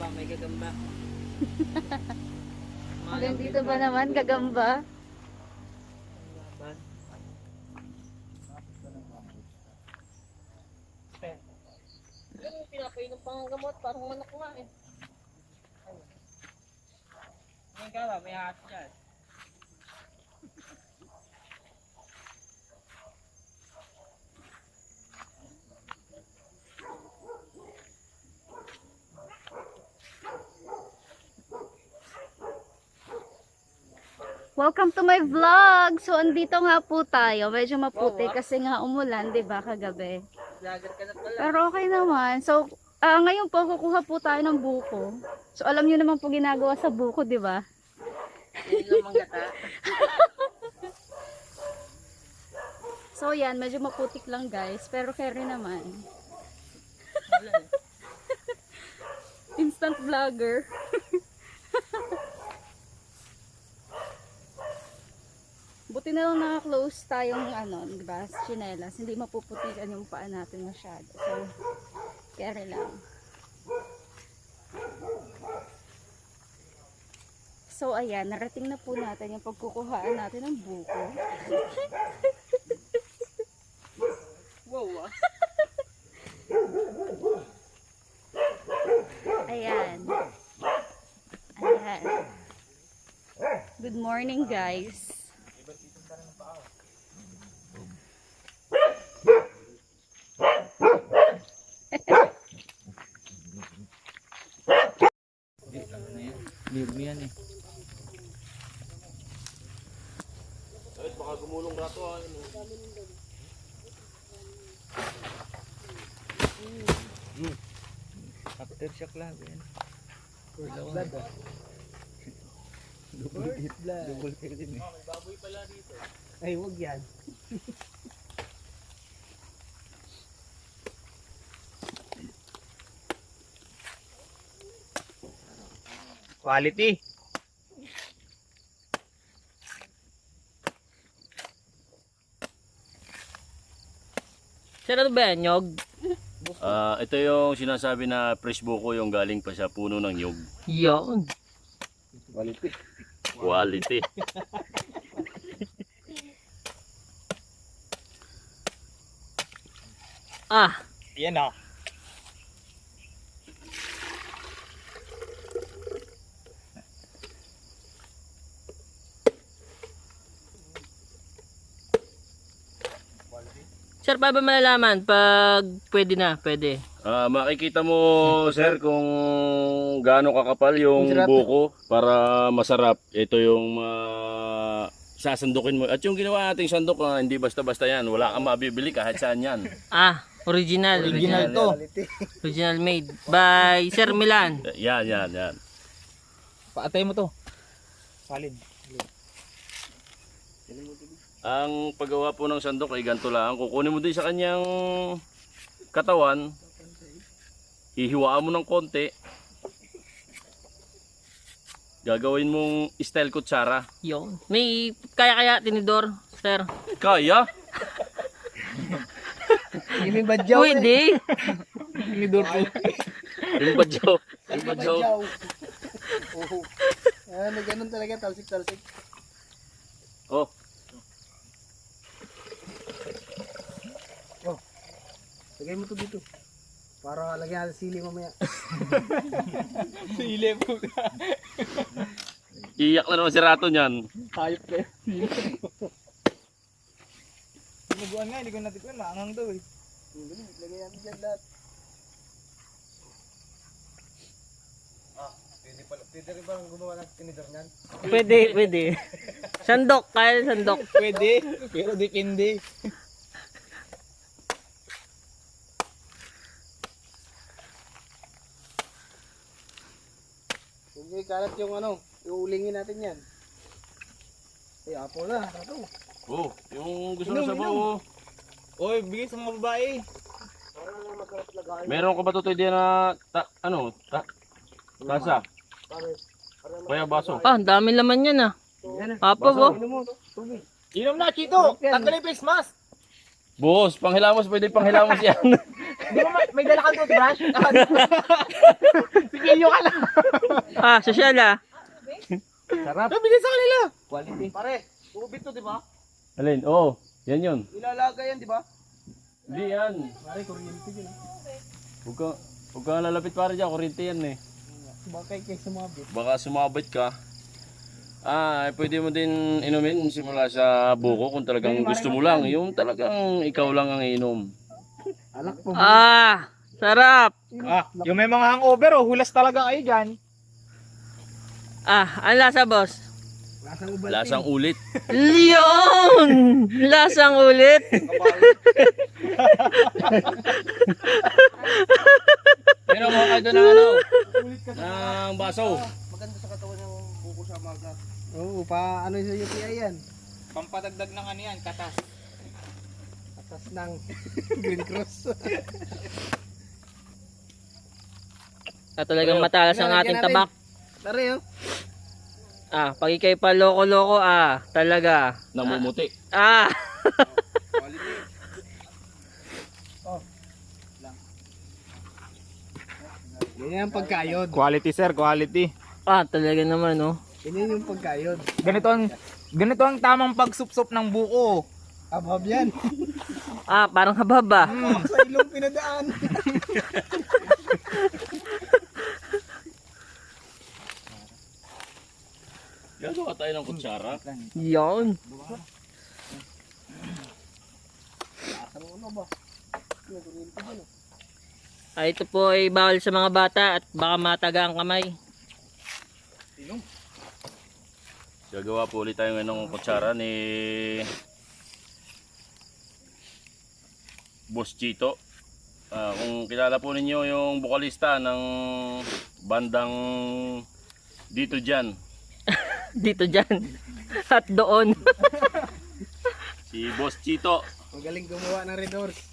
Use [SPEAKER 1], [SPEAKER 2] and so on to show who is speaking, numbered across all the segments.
[SPEAKER 1] gagamba, may gagamba.
[SPEAKER 2] Hanggang dito ba naman, gagamba?
[SPEAKER 1] Yung pinapainom pang gamot, parang manok nga eh. Ngayon ka ba, may hati dyan.
[SPEAKER 2] Welcome to my vlog! So, andito nga po tayo. Medyo maputi kasi nga umulan, di ba, kagabi.
[SPEAKER 1] Vlogger ka na pala.
[SPEAKER 2] Pero okay naman. So, ngayon po, kukuha po tayo ng buko. So, alam nyo naman po ginagawa sa buko, di ba?
[SPEAKER 1] Yun lang manggata.
[SPEAKER 2] So, yan. Medyo maputik lang, guys. Pero carry naman. Instant vlogger. Buti na lang naka-close tayong di ba, chinelas. Hindi mapuputikan yung paa natin masyado. So, carry lang. So, ayan, narating na po natin yung pagkukuhaan natin ng buko.
[SPEAKER 1] Wow ah.
[SPEAKER 2] Ayan. Ayan. Good morning, guys.
[SPEAKER 1] Libre yan eh.
[SPEAKER 3] Ay, baka gumulong rato ah.
[SPEAKER 1] Aftershock lang yan.
[SPEAKER 3] Blood ah. Double hit blood. Double kill din eh.
[SPEAKER 1] May baboy pala dito.
[SPEAKER 3] Ay, huwag yan. Quality.
[SPEAKER 1] Sir, ano ba yan? Nyog?
[SPEAKER 4] Ito yung sinasabi na fresh buko yung galing pa sa puno ng nyug.
[SPEAKER 1] Yun.
[SPEAKER 3] Quality.
[SPEAKER 4] Quality.
[SPEAKER 1] Ah.
[SPEAKER 3] Yan ah.
[SPEAKER 1] Sir, paano ba malalaman pag pwede na? Pwede.
[SPEAKER 4] Makikita mo, sir, kung gaano kakapal yung buko para masarap. Ito yung sasandukin mo. At yung ginawa nating sandok, hindi basta-basta yan. Wala kang mabibili kahit saan yan.
[SPEAKER 1] Ah, original.
[SPEAKER 3] Original to.
[SPEAKER 1] Original made by Sir Milan.
[SPEAKER 4] Yan.
[SPEAKER 3] Paatay mo to. Solid.
[SPEAKER 4] Ang paggawa po ng sandok ay ganito lang. Kukunin mo din sa kanyang katawan. Hihiwaan mo ng konti. Gagawin mong style kutsara.
[SPEAKER 1] Yun. May kaya tinidor, sir?
[SPEAKER 4] Kaya?
[SPEAKER 3] Yung badyaw.
[SPEAKER 1] Pwede.
[SPEAKER 3] Tinidor po.
[SPEAKER 4] Yung badyaw. Yung badyaw.
[SPEAKER 3] Oo. Ganun talaga. Talsik.
[SPEAKER 4] Oh.
[SPEAKER 3] Lagay mo to dito. Para lagyan natin sili mamaya.
[SPEAKER 4] Iyak na naman si Rato niyan.
[SPEAKER 3] Hayop kayo. Sinubuan nga, hindi ko natikman. Maangang daw eh. Lagay natin dyan lahat. Pwede rin ba gumawa ng tinidor niyan?
[SPEAKER 1] Pwede. Sandok, kaya sandok.
[SPEAKER 3] Pwede, pero depende. Huwag kalat yung iulingin natin yan. Ay, apo na. Ito.
[SPEAKER 4] Oh, yung gusto ng sabaw.
[SPEAKER 3] Oy, bigay sa mga babae.
[SPEAKER 4] Meron ka ba ito diyan na tasa? Kaya baso.
[SPEAKER 1] Ah, dami laman yan ah. Papa bo.
[SPEAKER 3] Inom na, Chito! Tanggalin yung face mask!
[SPEAKER 4] Boss, panghilamos, pwede panghilamos yan.
[SPEAKER 3] Di ba may dala kang toothbrush? Sige nyo ka lang.
[SPEAKER 2] Sosyal
[SPEAKER 3] Sarap. Bigay sa kanila. Quality. Pare, ubit to, di ba?
[SPEAKER 4] Alin? Oo. Yan yun.
[SPEAKER 3] Ilalaga yan, di ba?
[SPEAKER 4] Hindi yan.
[SPEAKER 3] Pare, kuryente yun.
[SPEAKER 4] Huwag ka lalapit pare dyan. Kuryente yan eh.
[SPEAKER 3] Bakay kayo sumabit.
[SPEAKER 4] Baka sumabit ka. Pwede mo din inumin simula sa buko kung talagang gusto mo lang. Yung talagang ikaw lang ang inom.
[SPEAKER 3] Alak po.
[SPEAKER 2] Sarap.
[SPEAKER 3] Yung may mga hangover, hulas talaga kayo dyan.
[SPEAKER 2] Ang lasa, boss?
[SPEAKER 3] Lasang ubalting.
[SPEAKER 4] Lasang ulit.
[SPEAKER 2] Yun! Lasang ulit.
[SPEAKER 4] Pero mga kayo doon ng ng baso.
[SPEAKER 3] Maganda sa katawan ng buko sa maga. Oo, ano sa UTI yan? Pampadagdag ng ano yan, katas. Katas ng Green Cross.
[SPEAKER 2] Talagang matalas ang ating tabak.
[SPEAKER 3] Tari, oh.
[SPEAKER 2] Pag ikay pa loko-loko, talaga.
[SPEAKER 4] Namumuti.
[SPEAKER 3] Yan yung pagkayod. Quality, sir, quality.
[SPEAKER 2] Talaga naman, no?
[SPEAKER 3] Yan yung pagkayod. Ganito ang tamang pagsupsop ng buko. Abab yan.
[SPEAKER 2] Parang hababa.
[SPEAKER 3] Sa ilong pinadaan.
[SPEAKER 4] Gagawa tayo ng kutsara.
[SPEAKER 2] Yun. Ito po ay bawal sa mga bata at baka mataga ang kamay.
[SPEAKER 4] Gagawa po ulit tayo ngayon ng kutsara ni Boss Chito. Kung kilala po ninyo yung bokalista ng bandang Dito Dyan.
[SPEAKER 2] Dito dyan. At doon.
[SPEAKER 4] Si Boss Chito.
[SPEAKER 3] Magaling gumawa ng Red Horse.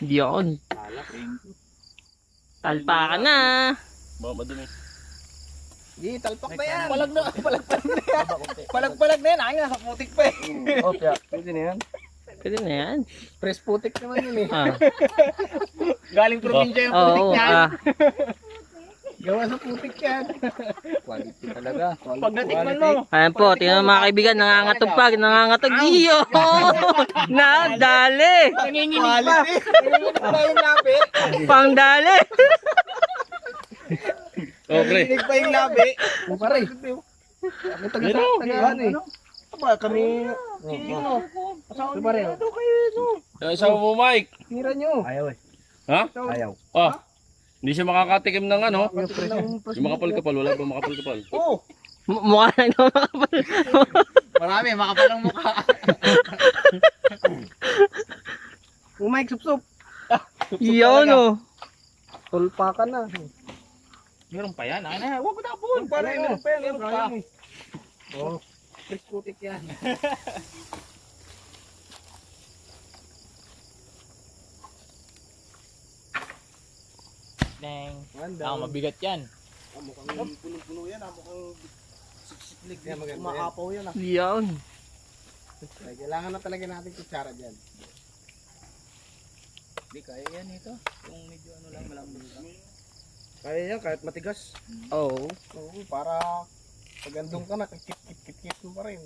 [SPEAKER 2] Yun. Talpa ka na.
[SPEAKER 4] Madumi.
[SPEAKER 3] Di, talpak na yan. Palag na yan. Palag na yan. Ay, nasa putik pa eh. Pwede na yan.
[SPEAKER 2] Pwede na yan.
[SPEAKER 3] Press putik naman yun eh.
[SPEAKER 5] Galing probinsya yung putik
[SPEAKER 2] Oo.
[SPEAKER 5] niyan.
[SPEAKER 3] Gawa sa putik yan. Quality talaga.
[SPEAKER 5] Pag natikman mo.
[SPEAKER 2] Ayan po, tingnan mga kaibigan, nangangatog pa, nangangatog. Iyo! Nadali!
[SPEAKER 5] Nanginginig pa. Nanginginig pa yung labi.
[SPEAKER 2] Pangdali!
[SPEAKER 4] Okay.
[SPEAKER 5] Nanginginig pa yung labi.
[SPEAKER 3] Pare. Ako taga-tagaan eh.
[SPEAKER 5] Aba, kami. Sino?
[SPEAKER 3] Ito pare.
[SPEAKER 4] Isa mo Mike.
[SPEAKER 3] Tira nyo.
[SPEAKER 5] Ayaw eh.
[SPEAKER 4] Ha?
[SPEAKER 5] Ayaw.
[SPEAKER 4] Hindi siya makakatikim ng ano. Yung makapal-kapal. Wala ba makapal-kapal?
[SPEAKER 5] Oo.
[SPEAKER 2] Mukha lang naman makapal.
[SPEAKER 5] Marami, makapal ang mukha.
[SPEAKER 3] Mike, sup-sup.
[SPEAKER 2] Yun o.
[SPEAKER 3] Tulpa ka na.
[SPEAKER 5] Meron pa yan. Ay na, huwag ko tapon.
[SPEAKER 3] Meron pa. Oh, press putik yan.
[SPEAKER 5] Dang.
[SPEAKER 3] Wanda.
[SPEAKER 5] Mabigat yan.
[SPEAKER 3] Mukhang punong-puno yan. Mukhang siksiklik. Umaapaw yan.
[SPEAKER 2] Yun.
[SPEAKER 3] Kailangan na talaga natin kutsara dyan.
[SPEAKER 5] Hindi, kaya yan ito. Yung medyo ano lang, malambot lang.
[SPEAKER 3] Kaya yan, kahit matigas.
[SPEAKER 2] Oo.
[SPEAKER 3] Oo, para pagandong ka na, kit-kit-kit mo pa rin.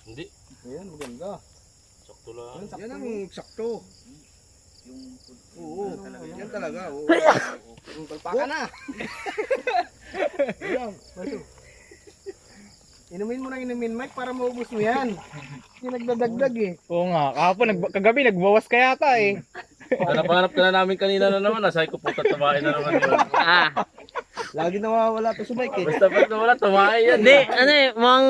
[SPEAKER 4] Hindi.
[SPEAKER 3] Ayan, maganda.
[SPEAKER 4] Sakto lang.
[SPEAKER 3] Yan ang eksakto. Oo, yan talaga. Oo. Tulpa ka na. Ayan, maso. Inumin mo na inumin, Mike, para maubos mo yan. Hindi nagdadagdag eh.
[SPEAKER 5] Oo nga, kahapon, kagabi nagbawas ka yata eh.
[SPEAKER 4] Hanap-hanap ka na namin kanina na naman. Asay ko po tatabain na naman yun.
[SPEAKER 3] Lagi nawawala to sa Mike eh.
[SPEAKER 4] Basta pag nawala, tumahay yan.
[SPEAKER 2] Hindi, ano eh, mukhang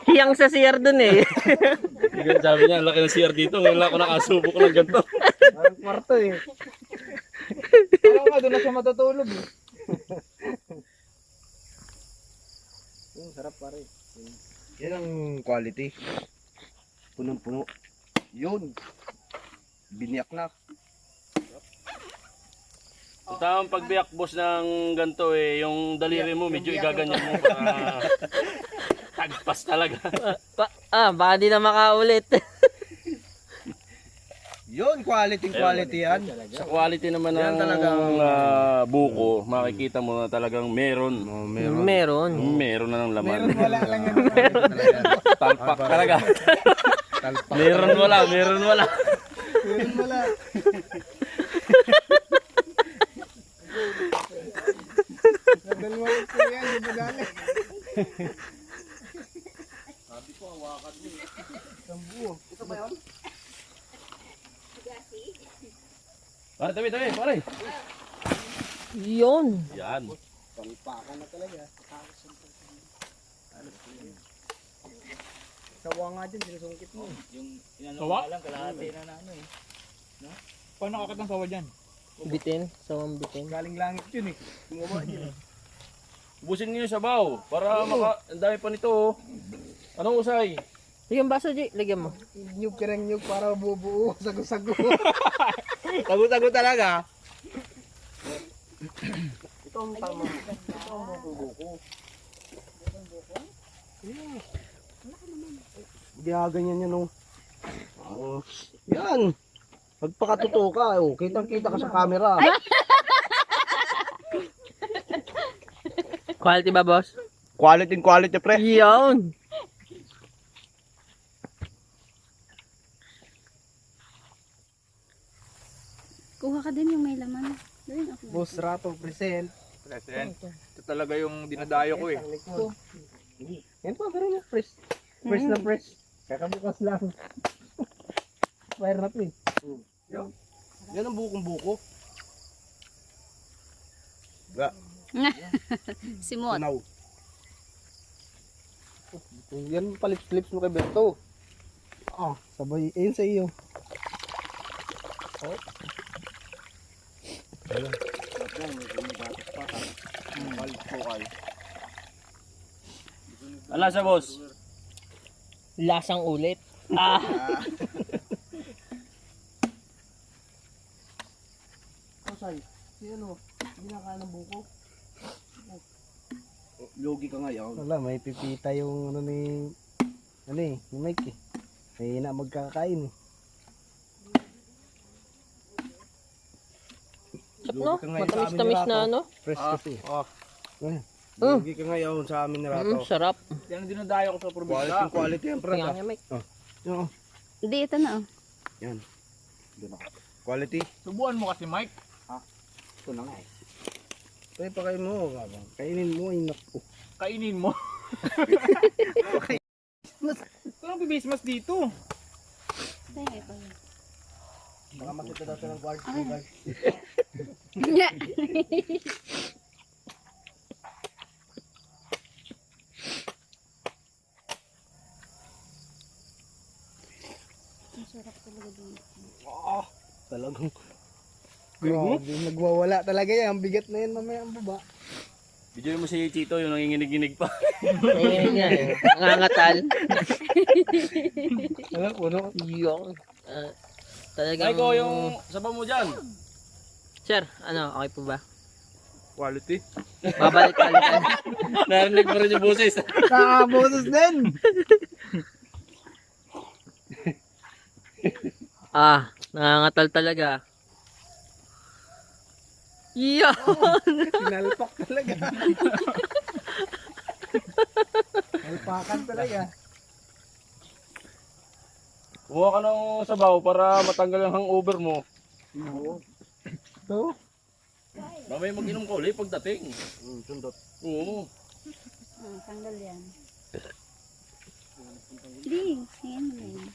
[SPEAKER 2] hiyang sa CR dun eh.
[SPEAKER 4] Sabi niya, ang laki ng CR dito. Ngayon lang ako nakasubo ko ng ganito.
[SPEAKER 3] Parang kwarto eh.
[SPEAKER 5] Parang nga, doon na siya matutulog eh.
[SPEAKER 3] Sarap pare.
[SPEAKER 5] Yan ang quality.
[SPEAKER 3] Punong-puno. Yun. Biniyak na.
[SPEAKER 4] Ang tamang pagbiyak boss ng ganito eh, yung daliri mo medyo igaganyan mo para tagpas talaga.
[SPEAKER 6] Baka di na makaulit.
[SPEAKER 3] Yun, quality yan.
[SPEAKER 4] Sa quality naman
[SPEAKER 3] Yan
[SPEAKER 4] ng
[SPEAKER 3] talagang,
[SPEAKER 4] buko, makikita mo na talagang meron.
[SPEAKER 6] Meron.
[SPEAKER 4] Meron na ng laman.
[SPEAKER 3] Meron wala lang yan.
[SPEAKER 4] Talpak talaga. Meron wala.
[SPEAKER 3] Meron wala. Dalawa ko yan, di ba dali? Sabi ko, hawakan mo. Sambuo. Ito ba yun?
[SPEAKER 4] Pare, tabi, pare.
[SPEAKER 6] Yun.
[SPEAKER 4] Yan.
[SPEAKER 3] Palpakan na talaga. Sawa nga dyan, sinusungkit mo.
[SPEAKER 5] Sawa? Paano nakakat ng sawa dyan?
[SPEAKER 6] Bitin. Sawang bitin.
[SPEAKER 3] Galing langit yun eh. Gumawa yun.
[SPEAKER 4] Ubusin niyo yung sabaw para ang dami pa nito. Oh. Anong usay?
[SPEAKER 6] Lagyan baso, G. Lagyan mo.
[SPEAKER 3] Nyug ka ng nyug para bubuo. Sago-sago. Sago-sago talaga. Ito ang tama. Ito ang buko. Hindi ganyan yan oh. Yan. Pagpakatuto ka, oh. Kitang-kita ka sa camera.
[SPEAKER 6] Quality ba, boss?
[SPEAKER 3] Quality, pre.
[SPEAKER 6] Yun.
[SPEAKER 2] Kuha ka din yung may laman. Doon ako.
[SPEAKER 3] Boss Rato, present.
[SPEAKER 5] Present. Ito talaga yung dinadayo ko eh.
[SPEAKER 3] Yan pa, pero na fresh. Fresh na fresh. Kakabukas lang. Fire na to eh. Yan ang bukong buko.
[SPEAKER 2] Simot.
[SPEAKER 3] Tunaw. Yan palips-lips mo kay Berto. Sabay. Ayun sa iyo.
[SPEAKER 4] Ala sa boss.
[SPEAKER 6] Lasang ulit.
[SPEAKER 3] Kasay. Si ano? Hindi nakain ng buko. Yogi ka ngayon. Wala, may pipita yung ano ni ni Mike eh. May na magkakain eh.
[SPEAKER 6] Sarap, no? Matamis-tamis na ano.
[SPEAKER 3] Fresh kasi. Yogi ka ngayon sa amin ni Rato.
[SPEAKER 6] Sarap.
[SPEAKER 5] Yan ang dinadayo ko sa probinsya.
[SPEAKER 3] Quality yan,
[SPEAKER 6] Tingnan
[SPEAKER 3] Prada.
[SPEAKER 6] niya, Mike.
[SPEAKER 3] Oo.
[SPEAKER 2] Hindi, ito na.
[SPEAKER 3] Yan. Quality.
[SPEAKER 5] Subuan mo kasi, Mike.
[SPEAKER 3] Ito na nga eh. Pwede pa kayo mo. Kainin mo ay naku.
[SPEAKER 5] Kainin mo. Ito ang bibismas dito.
[SPEAKER 2] Tingnan ito.
[SPEAKER 3] Baka makita daw siya ng guard.
[SPEAKER 2] Ang sarap talaga din.
[SPEAKER 3] Talagang. Grabe, nagwawala talaga yan. Ang bigat na yan mamaya ang baba.
[SPEAKER 4] Video mo si Chito yung nanginginig-ginig pa.
[SPEAKER 6] Ayun nga eh. Nangangatal.
[SPEAKER 3] Ano, puno.
[SPEAKER 6] Yung. Talagang...
[SPEAKER 4] Ay ko yung sabaw mo dyan.
[SPEAKER 6] Sir, ano? Okay po ba?
[SPEAKER 5] Quality.
[SPEAKER 6] Babalik-balikan.
[SPEAKER 4] Narinig pa rin yung boses.
[SPEAKER 3] Nakaboses din.
[SPEAKER 6] Nangangatal talaga. Yun!
[SPEAKER 3] Sinalpak talaga. Alpakan talaga.
[SPEAKER 4] Kuha ka ng sabaw para matanggal ang hangover mo.
[SPEAKER 3] Ito.
[SPEAKER 4] Mamaya mag-inom ka ulit pagdating.
[SPEAKER 3] Sundot.
[SPEAKER 4] Oo.
[SPEAKER 2] Tanggal yan. Hindi, tingnan mo na yun.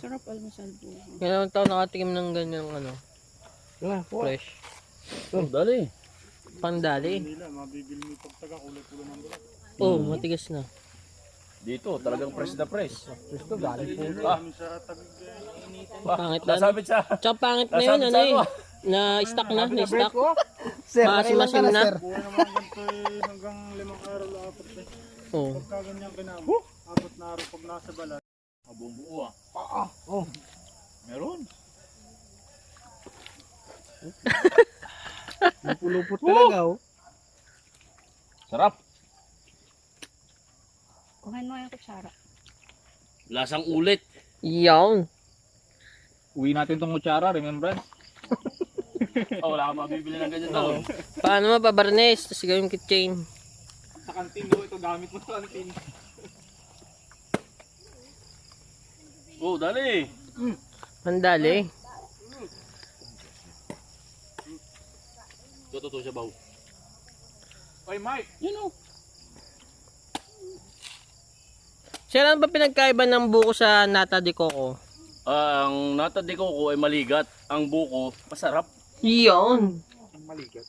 [SPEAKER 2] Sarap almusal po.
[SPEAKER 6] Ganun taon nakatikim ng ganyang ano,
[SPEAKER 3] Yan, kuha.
[SPEAKER 6] fresh.
[SPEAKER 4] Oh, dali.
[SPEAKER 6] Pangdali. Oh, matigas na.
[SPEAKER 4] Dito, talagang press na press.
[SPEAKER 3] Gusto galing po.
[SPEAKER 6] Pangit na.
[SPEAKER 4] Nasabit sa...
[SPEAKER 6] Tsaka pangit na yun,
[SPEAKER 4] Nasabit
[SPEAKER 6] ano
[SPEAKER 4] sa
[SPEAKER 6] eh.
[SPEAKER 4] ano?
[SPEAKER 6] Na-stock na, na-stock.
[SPEAKER 3] Sir,
[SPEAKER 6] Masim-masim
[SPEAKER 3] nakailan ka
[SPEAKER 6] na.
[SPEAKER 3] sir?
[SPEAKER 5] Hanggang 5 araw lang apat eh.
[SPEAKER 6] Oh.
[SPEAKER 5] Kaganyan kinamo. Apat na araw pag nasa balat.
[SPEAKER 4] Abumbuo ah.
[SPEAKER 3] Oh.
[SPEAKER 5] Meron.
[SPEAKER 3] Lupot talaga oh.
[SPEAKER 4] Sarap.
[SPEAKER 2] Kuhain mo yung kutsara.
[SPEAKER 4] Lasang ulit.
[SPEAKER 6] Yan.
[SPEAKER 5] Uwi natin tong kutsara, remembrance.
[SPEAKER 4] Oh, wala kang mabibili ng ganyan tao.
[SPEAKER 6] Paano mapabarnes? Tapos gawin yung keychain.
[SPEAKER 5] Sa kantin daw ito, gamit mo sa kantin.
[SPEAKER 4] Oh, dali.
[SPEAKER 6] Pandali.
[SPEAKER 4] Totoo siya baw.
[SPEAKER 5] Oy, Mike!
[SPEAKER 4] Yun oh.
[SPEAKER 6] Sir, ano ba pinagkaiba ng buko sa nata de coco?
[SPEAKER 4] Ang nata de coco ay maligat. Ang buko, masarap.
[SPEAKER 6] Yan.
[SPEAKER 5] Ang maligat.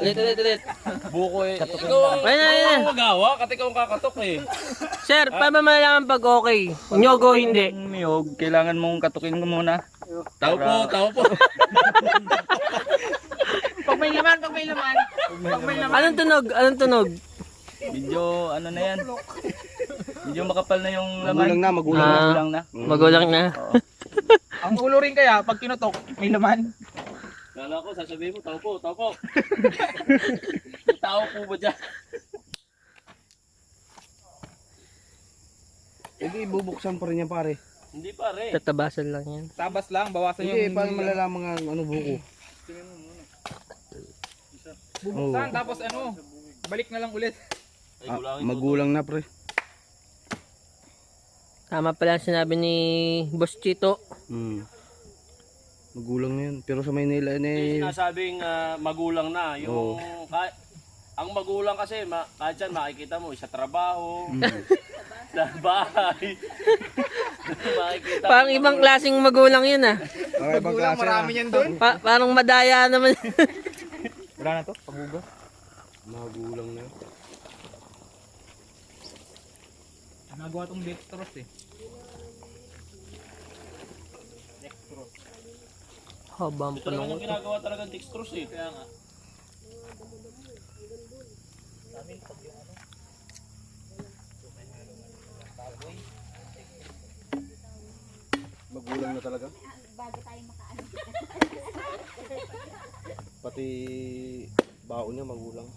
[SPEAKER 6] Ulit.
[SPEAKER 4] Buko eh. Ikaw
[SPEAKER 6] Ayun.
[SPEAKER 4] ang magawa, kasi ikaw ang kakatok eh.
[SPEAKER 6] Sir, paano ba malalaman pag okay? Nyogo hindi.
[SPEAKER 5] Miyog, kailangan mong katukin ko muna.
[SPEAKER 4] Tao po.
[SPEAKER 5] Pag may laman.
[SPEAKER 6] Anong tunog?
[SPEAKER 5] Medyo ano na yan. Medyo makapal na yung
[SPEAKER 3] Magulang
[SPEAKER 5] laman.
[SPEAKER 3] na, magulang na.
[SPEAKER 5] Magulang na.
[SPEAKER 6] Magulang na.
[SPEAKER 5] Ang ulo rin kaya, pag kinutok, may laman.
[SPEAKER 4] Kala ko, sasabihin mo, tao po. Tao po ba dyan?
[SPEAKER 3] Hindi, bubuksan pa rin yan pare.
[SPEAKER 4] Hindi pare.
[SPEAKER 6] Tatabasan lang yan.
[SPEAKER 5] Tabas lang, bawasan
[SPEAKER 3] Hindi,
[SPEAKER 5] yung...
[SPEAKER 3] paano malalaman nga ano buko?
[SPEAKER 5] Bubuksan, tapos ano, balik na lang ulit.
[SPEAKER 4] Ay, gulangin mo.
[SPEAKER 3] Magulang na pre.
[SPEAKER 6] Tama pala ang sinabi ni Boss Chito.
[SPEAKER 3] Magulang na yun. Pero sa Maynila
[SPEAKER 4] Yung
[SPEAKER 3] eh,
[SPEAKER 4] sinasabing magulang na. Yung, ang magulang kasi, kahit yan makikita mo, sa trabaho, sa bahay. Makikita
[SPEAKER 6] Parang
[SPEAKER 4] mo,
[SPEAKER 6] ibang klaseng magulang yun ah.
[SPEAKER 3] okay, ibang
[SPEAKER 5] Magulang,
[SPEAKER 3] klase
[SPEAKER 5] marami
[SPEAKER 3] na.
[SPEAKER 5] yan doon.
[SPEAKER 6] Parang madaya naman.
[SPEAKER 5] Wala na to, pabuga.
[SPEAKER 3] Magulang na.
[SPEAKER 5] Nagawa tong dextrose eh.
[SPEAKER 6] Habang
[SPEAKER 4] Ito naman yung ginagawa talagang dextrose eh. Kaya nga.
[SPEAKER 3] Magulang na talaga.
[SPEAKER 2] Bago tayo makaano.
[SPEAKER 3] Pati baon niya magulang.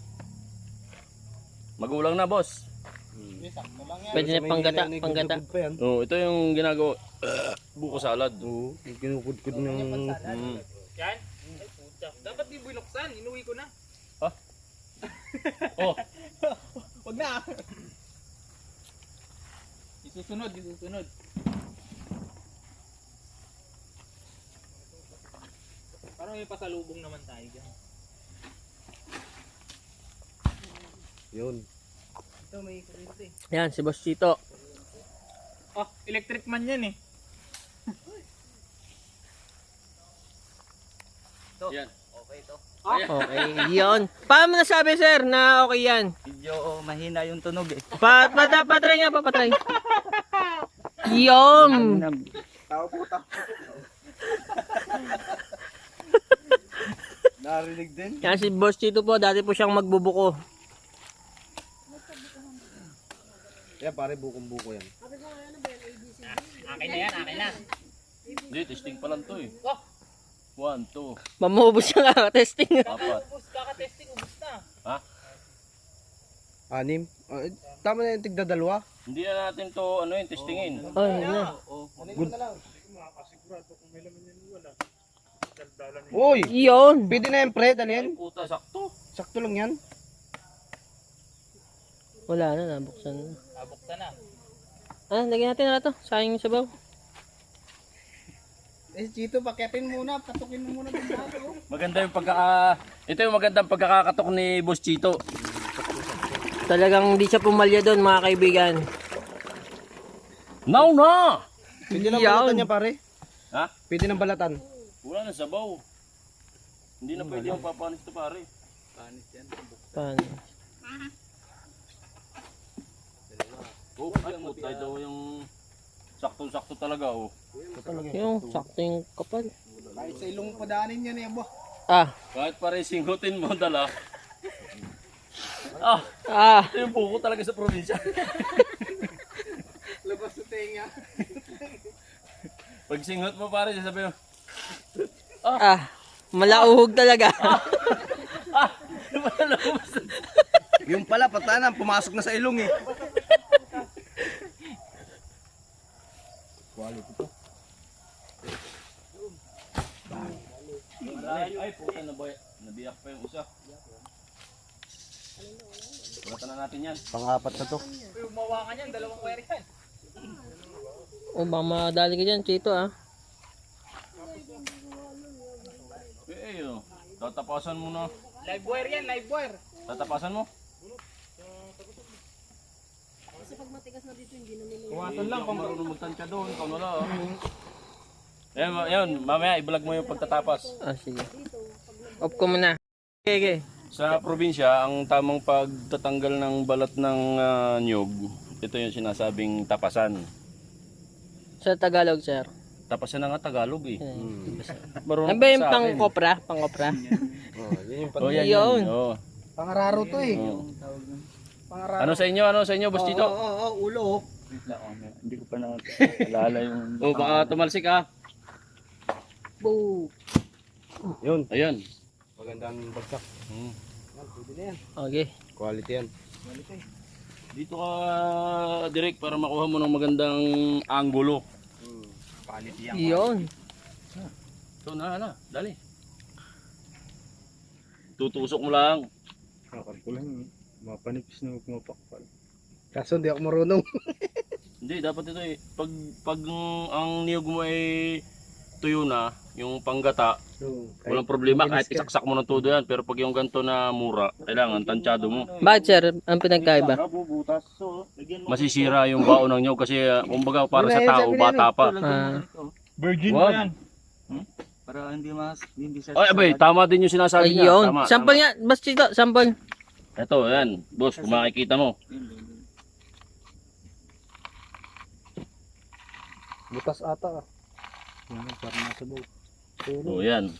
[SPEAKER 4] Magulang na, boss.
[SPEAKER 6] Pwede na panggata.
[SPEAKER 3] Pa yan.
[SPEAKER 4] Oh, ito yung ginagawa. Buko salad.
[SPEAKER 3] Oo, yung kinukudkud ng...
[SPEAKER 5] Yan? Ay puta. Dapat di binuksan, inuwi ko na.
[SPEAKER 4] Oh,
[SPEAKER 5] Wag na. Isusunod. Parang may pasalubong naman tayo dyan.
[SPEAKER 3] Yun.
[SPEAKER 5] Ito may kurente.
[SPEAKER 6] Yan, si Boss Chito.
[SPEAKER 5] Oh, electric man yan eh.
[SPEAKER 4] yan.
[SPEAKER 6] Okay, yun. Paano mo nasabi, sir, na okay yan?
[SPEAKER 5] Medyo mahina yung tunog eh.
[SPEAKER 6] Patry nga. Yun.
[SPEAKER 3] Tao po, tao. Narinig din.
[SPEAKER 6] Yan si Boss Chito po, dati po siyang magbubuko.
[SPEAKER 3] Yan pare, bukong-buko yan.
[SPEAKER 5] Akin na yan, akin na.
[SPEAKER 4] Hindi, testing pa lang to eh. 1, 2,
[SPEAKER 6] Mamubos siya testing.
[SPEAKER 4] 4.
[SPEAKER 5] Kaka-testing, ubus na.
[SPEAKER 4] Ha?
[SPEAKER 3] 6. Tama na yung tigdadalwa.
[SPEAKER 4] Hindi na natin to, testingin.
[SPEAKER 6] Oh, yun na.
[SPEAKER 3] Good. Uy!
[SPEAKER 6] Yun.
[SPEAKER 3] Pwede na yan pre, dalhin.
[SPEAKER 4] Puta, sakto.
[SPEAKER 3] Sakto lang yan.
[SPEAKER 6] Wala na, nabuksan na.
[SPEAKER 5] Nabuksan na.
[SPEAKER 6] Lagyan natin na ito. Sayang yung sabaw.
[SPEAKER 3] Eh, Chito, pakyatin muna. Patukin mo muna.
[SPEAKER 4] Maganda yung ito yung magandang pagkakakatok ni Boss Chito.
[SPEAKER 6] Talagang hindi siya pumalya doon, mga kaibigan.
[SPEAKER 4] Now na!
[SPEAKER 3] Pwede lang
[SPEAKER 6] Yan.
[SPEAKER 3] balatan niya pare.
[SPEAKER 4] Ha?
[SPEAKER 3] Pwede ng balatan.
[SPEAKER 4] Wala na sabaw. Hindi na pwede yung papanis to pare.
[SPEAKER 6] Paano?
[SPEAKER 4] Oh, ay puta, ito yung saktong-sakto talaga oh.
[SPEAKER 6] Yung sakto yung kapal.
[SPEAKER 3] Kahit sa ilong padaanin yan eh, bo.
[SPEAKER 4] Kahit pare singgutin mo dala. Ito yung buko talaga sa probinsya.
[SPEAKER 3] Labas sa tenga.
[SPEAKER 4] Pag singot mo pare, sasabi mo,
[SPEAKER 6] Malauhog talaga.
[SPEAKER 3] Yung pala, patanan, pumasok na sa ilong eh. Quality to.
[SPEAKER 4] ay puta na boy, nabiyak pa yung isa. Bulatan na natin yan.
[SPEAKER 3] Pang-apat na to.
[SPEAKER 1] Umawa ka niyan, dalawang wire yan.
[SPEAKER 6] Baka madali ka dyan, Chito
[SPEAKER 4] Tatapasan mo na.
[SPEAKER 1] Live wire yan, live wire.
[SPEAKER 4] Tatapasan mo.
[SPEAKER 3] Kuwasan lang,
[SPEAKER 4] Kung marunong magtansya doon, ikaw na lang. Ayun, mamaya i-vlog mo yung pagtatapas.
[SPEAKER 6] Sige. Off ko muna. Okay.
[SPEAKER 4] Sa probinsya, ang tamang pagtatanggal ng balat ng niyog, ito yung sinasabing tapasan.
[SPEAKER 6] Sa Tagalog, sir.
[SPEAKER 4] Tapasan na nga Tagalog eh.
[SPEAKER 6] Ano ba yung pang-kopra? Pang-kopra?
[SPEAKER 4] Oh, yan,
[SPEAKER 6] Yun.
[SPEAKER 4] Oh.
[SPEAKER 3] Pangararo to eh. Pangararo.
[SPEAKER 4] Ano sa inyo? Ano sa inyo, Boss Tito?
[SPEAKER 3] Ulo.
[SPEAKER 5] Hindi ko pa naalala yung...
[SPEAKER 4] Oh, baka tumalsik ah.
[SPEAKER 6] Boo!
[SPEAKER 3] Yun.
[SPEAKER 4] Ayun.
[SPEAKER 3] Magandang bagsak. Yan, pwede na yan.
[SPEAKER 6] Okay.
[SPEAKER 3] Quality yan.
[SPEAKER 4] Dito ka direct para makuha mo ng magandang anggulo.
[SPEAKER 3] Quality yan.
[SPEAKER 6] Yun.
[SPEAKER 4] So na, dali. Tutusok mo lang.
[SPEAKER 5] Kakar ko lang. Mapanipis na pumapakpal.
[SPEAKER 3] Kaso hindi ako marunong.
[SPEAKER 4] Hindi, dapat ito eh. Pag ang niyog mo ay tuyo na, yung panggata, walang problema kahit isaksak mo ng todo yan. Pero pag yung ganito na mura, kailangan tansyado mo.
[SPEAKER 6] Bakit, sir? Ang pinagkaiba?
[SPEAKER 4] Masisira yung baon ng niyog kasi kumbaga para sa tao, bata pa.
[SPEAKER 5] Virgin
[SPEAKER 4] Wag.
[SPEAKER 5] yan. Para hindi sa...
[SPEAKER 4] Ay, abay, tama din yung sinasabi niya.
[SPEAKER 6] Ayun.
[SPEAKER 4] Tama,
[SPEAKER 6] Sample nga. Basta Chito, sample.
[SPEAKER 4] Ito, yan. Boss, kung makikita mo.
[SPEAKER 3] Butas ata.
[SPEAKER 5] Para nasa boat.
[SPEAKER 4] So, yan.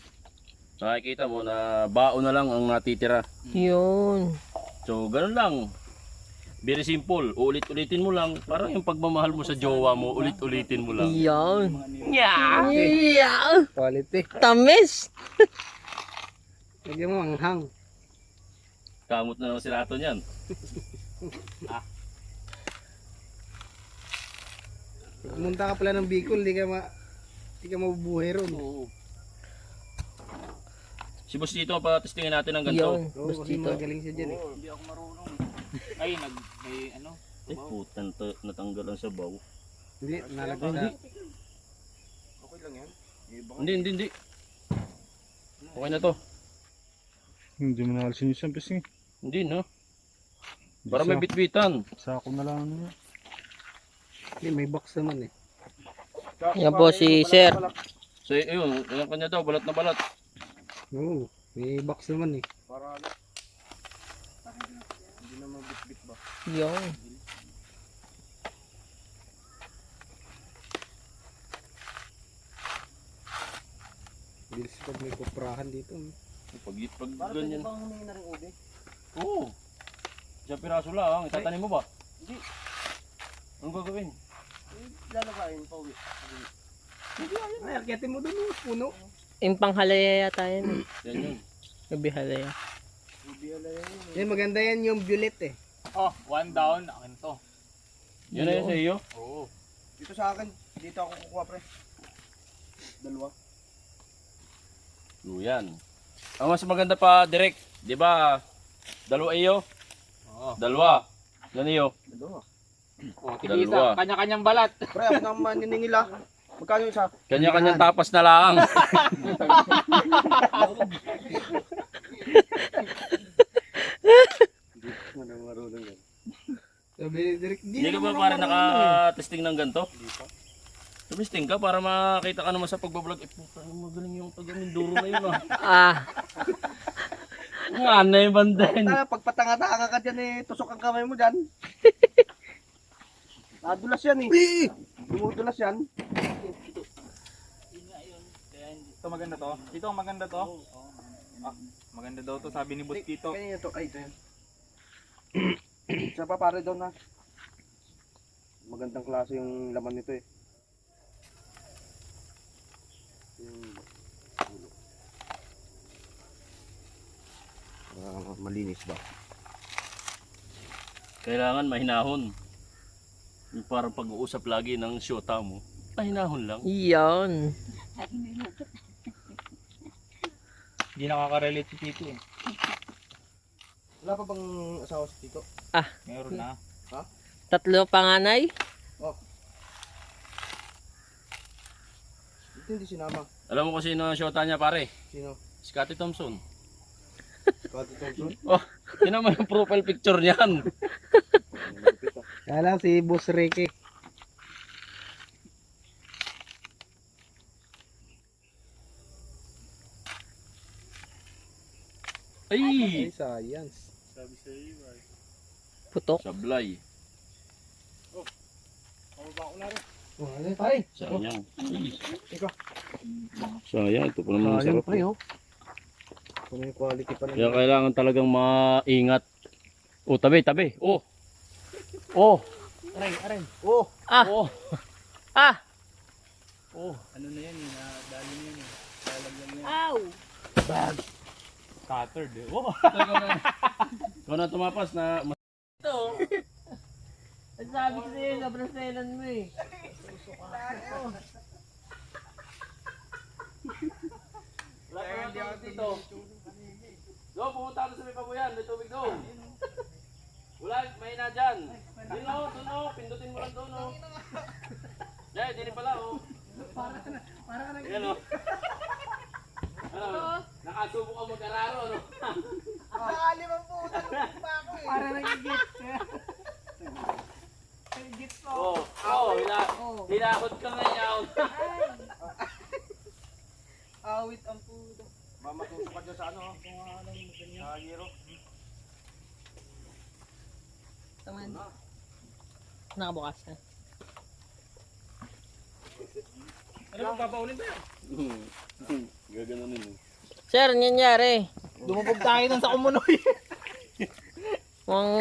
[SPEAKER 4] Makikita mo na baon na lang ang natitira.
[SPEAKER 6] Yun.
[SPEAKER 4] So, ganun lang. Very simple. Ulit-ulitin mo lang. Parang yung pagmamahal mo sa jowa mo, ulit-ulitin mo lang.
[SPEAKER 6] Yun. Yeah.
[SPEAKER 3] Quality.
[SPEAKER 6] Tamis.
[SPEAKER 3] Lagyan mo anghang.
[SPEAKER 4] Kamot na naman si Rato niyan.
[SPEAKER 3] Pumunta ka pala ng Bicol, hindi ka mabubuhay ron.
[SPEAKER 4] Si Boss Tito, patestingin natin ng ganito.
[SPEAKER 6] Yun.
[SPEAKER 3] Oo,
[SPEAKER 6] Basta
[SPEAKER 3] kasi
[SPEAKER 6] Chito.
[SPEAKER 3] magaling siya dyan eh.
[SPEAKER 5] Hindi ako marunong. Ay, may ano?
[SPEAKER 4] Eh, putan, natanggal ang sabaw.
[SPEAKER 3] Hindi, nalagay sa...
[SPEAKER 4] Hindi. Okay na to.
[SPEAKER 5] Hindi mo nakalisin yung sampis eh.
[SPEAKER 4] Hindi, no? Para may bitbitan.
[SPEAKER 5] Sako na lang niya.
[SPEAKER 3] Hindi, may box naman eh.
[SPEAKER 6] Yan po si sir.
[SPEAKER 4] So, ayun, yung kanya daw, balat na balat.
[SPEAKER 3] Oo, may box naman eh.
[SPEAKER 6] Yun.
[SPEAKER 3] Bilis pag may kuprahan dito.
[SPEAKER 4] Pag ganyan. Oo. Isang piraso lang. Itatanim mo ba? Hindi. Anong gagawin?
[SPEAKER 3] Ay, akyatin mo doon yung puno.
[SPEAKER 6] Yung panghalaya yata yan.
[SPEAKER 4] Yan yun.
[SPEAKER 6] Gabi halaya.
[SPEAKER 3] Yan, maganda yan yung violet eh.
[SPEAKER 1] Oh, one down. Akin to.
[SPEAKER 4] Yan na yun sa iyo.
[SPEAKER 3] Dito sa akin, dito ako kukuha pre. Dalawa.
[SPEAKER 4] So, yan. Ang mas maganda pa, direct. Di ba? Dalawa iyo? Dalawa. Yan iyo?
[SPEAKER 1] Oh,
[SPEAKER 4] Dalawa.
[SPEAKER 1] Kanya-kanyang balat.
[SPEAKER 3] Pre, ako naman niningil ah. Magkano isa?
[SPEAKER 4] Kanya-kanyang tapas na lang.
[SPEAKER 3] Sabi, direct,
[SPEAKER 4] Hindi ka ba para naka-testing ng ganito? Tumisting ka para makita ka naman sa pagbablog. Eh, puta, magaling yung taga-Mindoro na yun ah. Nga na yung bandain.
[SPEAKER 3] Pag patanga-tanga ka dyan eh, tusok ang kamay mo dyan. Nadulas yan eh. Dumudulas yan.
[SPEAKER 1] Ito maganda to. Ito ang maganda to.
[SPEAKER 3] Maganda daw to, sabi ni Buskito.
[SPEAKER 7] Kanina to, ay ito yan. Isa pa pare daw na. Magandang klase yung laman nito eh. Yung ulo. Malinis ba?
[SPEAKER 4] Kailangan mahinahon. Yung parang pag-uusap lagi ng syota mo, mahinahon lang.
[SPEAKER 6] Yan.
[SPEAKER 3] Hindi nakaka-relate si Tito eh.
[SPEAKER 7] Wala pa bang asawa si Tito?
[SPEAKER 3] Meron na.
[SPEAKER 6] 3 panganay?
[SPEAKER 7] Hindi sinama.
[SPEAKER 4] Alam mo kung sino ang syota niya pare?
[SPEAKER 7] Sino?
[SPEAKER 4] Scotty Thompson.
[SPEAKER 7] Scotty Thompson?
[SPEAKER 4] Tinan mo yung profile picture niyan.
[SPEAKER 7] Kala si Boss Ricky.
[SPEAKER 4] Ay!
[SPEAKER 7] Science.
[SPEAKER 6] Putok.
[SPEAKER 4] Sablay.
[SPEAKER 7] Oh, ano yun, pare?
[SPEAKER 4] Sayang.
[SPEAKER 7] Ikaw.
[SPEAKER 4] Sayang. Ito pa naman
[SPEAKER 7] Sayang
[SPEAKER 4] masarap.
[SPEAKER 7] pre, oh. Kung may quality pa
[SPEAKER 4] Kaya
[SPEAKER 7] naman.
[SPEAKER 4] kailangan talagang maingat. Oh, tabi, tabi. Oh. Oh.
[SPEAKER 7] Aray. Oh!
[SPEAKER 6] Ah!
[SPEAKER 4] Oh.
[SPEAKER 6] Ah!
[SPEAKER 3] Ano na yan, dali na yan. Lalagyan niya.
[SPEAKER 2] Ow!
[SPEAKER 3] Scattered eh. Oh!
[SPEAKER 4] Ikaw na tumapas na
[SPEAKER 6] Sabi ko sa'yo, sobrang selan mo eh.
[SPEAKER 4] wala pa nga tubig dito. Doon, pumunta ka sa may pabuyan. May tubig doon. Wala, may na dyan. Doon o. Pindutin mo lang doon o. Dahil, dili pala o. Yan o. Ano? Nakasubo ka mag-araro, no?
[SPEAKER 7] Para nagigit.
[SPEAKER 4] Hinakot ka ngayon.
[SPEAKER 7] Awit ang pudo. Mamatusok ka dyan sa ano, kung anong ganyan. Sa hero.
[SPEAKER 6] Nakabukas na.
[SPEAKER 3] Ano bang papaunin ba yan?
[SPEAKER 4] Gaganunin mo.
[SPEAKER 6] Sir, nangyari.
[SPEAKER 3] Dumubog tayo dun sa kumunoy.
[SPEAKER 6] Mukhang...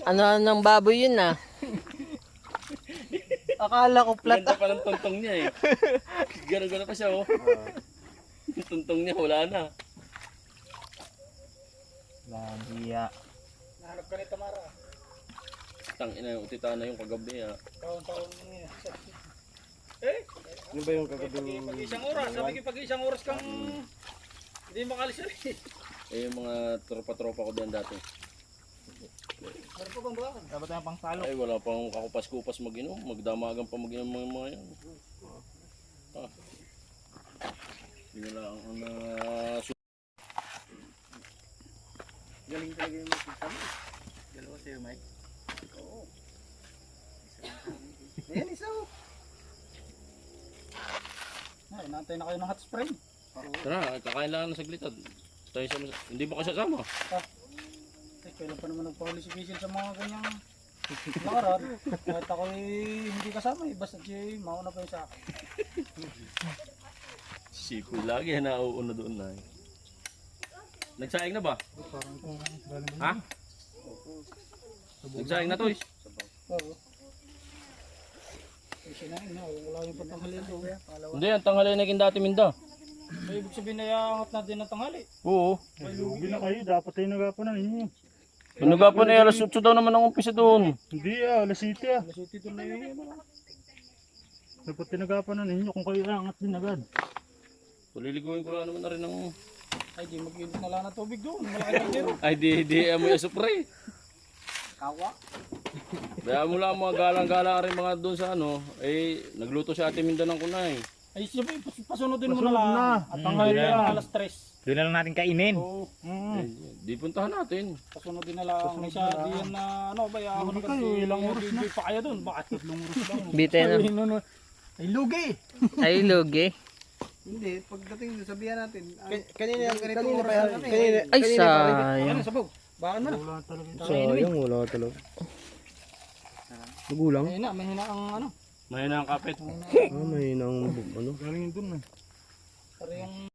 [SPEAKER 6] Ano ng baboy yun ah.
[SPEAKER 7] Akala ko flat.
[SPEAKER 4] Ganda pa ng tuntong niya eh. Gano'n pa siya oh. Yung tuntong niya wala na.
[SPEAKER 3] Lahiya. Nahanap ka ni Tamara.
[SPEAKER 4] Tangina yung utita na yung kagabi ah.
[SPEAKER 3] Taon-taon mo yan.
[SPEAKER 7] Ano ba yung kagabing...
[SPEAKER 3] Pag-isang oras. Sabi ko pag-isang oras kang hindi makalis rin.
[SPEAKER 4] Eh yung mga tropa-tropa ko diyan dati.
[SPEAKER 3] Meron pa bang bakan? Dapat tayong pang salo.
[SPEAKER 4] Ay wala pang kakupas-kupas mag-inom. Magdamagan pa mag-inom mga yan. Yun na lang ang
[SPEAKER 7] Galing talaga yung makita mo.
[SPEAKER 3] Dalawa sa'yo, Mike.
[SPEAKER 7] Ayan, isa oh.
[SPEAKER 3] Ay, naantay na kayo ng hot spring.
[SPEAKER 4] Tara, kakain lang ng saglitad. Tayo sa hindi ba kasi kasama?
[SPEAKER 3] Eh, kailan pa naman nagpahuli si Kisil sa mga ganyang lakaran. Kahit ako'y hindi kasama eh. Basta siya mauna pa yung sa akin.
[SPEAKER 4] Sipoy lagi na nauuna doon na. Nagsaing na ba? Ha? Nagsaing na to.
[SPEAKER 3] Oo. Eh, sinain na. Wala yung patanghalian doon.
[SPEAKER 4] Hindi, ang tanghali na dati minda.
[SPEAKER 3] May ibig sabihin na iangat natin ng tanghali.
[SPEAKER 4] Oo.
[SPEAKER 8] Lugi na kayo, dapat tayo nagapunan ninyo.
[SPEAKER 4] Ano nga po na alas 8 daw naman ang umpisa doon.
[SPEAKER 8] Hindi alas 7 ah.
[SPEAKER 3] Kasi tito na yun.
[SPEAKER 8] Dapat tinagapunan ninyo kung kayo angat din agad.
[SPEAKER 4] Paliliguin ko lang naman na rin ng...
[SPEAKER 3] Ay, di mag-init na lang ng tubig doon. Malaki na dito.
[SPEAKER 4] Ay, di amoy asupre.
[SPEAKER 3] Kawa.
[SPEAKER 4] Kaya mo lang mga galang-galang rin mga doon sa ano, eh, nagluto si Ate Minda ng kunay.
[SPEAKER 3] Ay, siyempre, pasunodin mo na
[SPEAKER 8] Pasunod
[SPEAKER 3] lang.
[SPEAKER 8] na.
[SPEAKER 3] At tanghali
[SPEAKER 8] Hindi
[SPEAKER 3] na
[SPEAKER 8] na.
[SPEAKER 3] alas 3.
[SPEAKER 8] Doon na lang natin kainin.
[SPEAKER 3] Oo.
[SPEAKER 4] Eh, di puntahan natin.
[SPEAKER 3] Pasunodin na lang. May siya diyan na ano ba ako
[SPEAKER 8] Lugi
[SPEAKER 3] na
[SPEAKER 8] kayo, ilang oras na.
[SPEAKER 3] pa kaya doon. Bakit 3 oras lang?
[SPEAKER 6] Bite na.
[SPEAKER 3] Ay, lugi.
[SPEAKER 6] Ay, lugi.
[SPEAKER 7] Hindi, pagdating doon, sabihan natin.
[SPEAKER 3] Kanina
[SPEAKER 7] pa yan.
[SPEAKER 6] Ay, sayang.
[SPEAKER 3] Ano, sabog. Bakit mo na?
[SPEAKER 8] Wala talaga.
[SPEAKER 7] Sayang, wala talaga. Magulang?
[SPEAKER 3] May hina ang ano.
[SPEAKER 4] Mahina ang kapit.
[SPEAKER 7] May nang ano.
[SPEAKER 8] Galing yun dun eh.
[SPEAKER 3] Pero yung